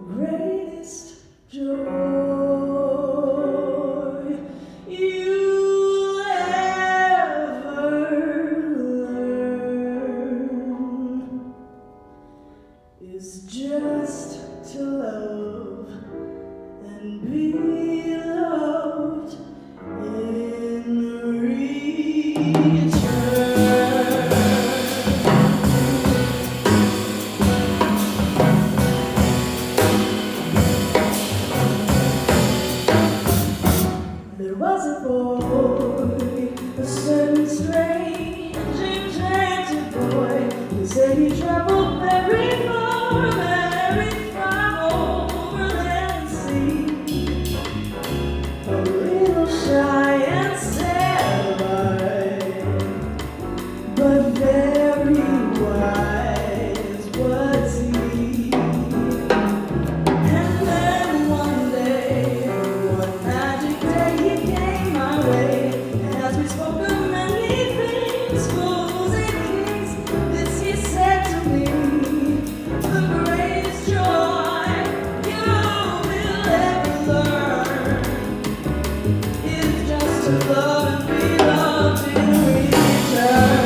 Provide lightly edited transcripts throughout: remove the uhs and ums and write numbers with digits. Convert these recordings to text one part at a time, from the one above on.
greatest joy you'll ever learn is just to love and be loved in return. There was a boy, a certain strange, enchanted boy. They said he traveled very far over land and sea. A little shy and sad but very wise was he. And then one day, one magic day, he came my way. And as we spoke of many things, fools and kings, this he said to me: the greatest joy you will ever learn is just to love and be loved in return.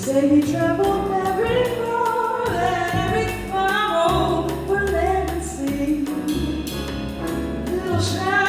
Say he traveled very far over land and sea. Little shy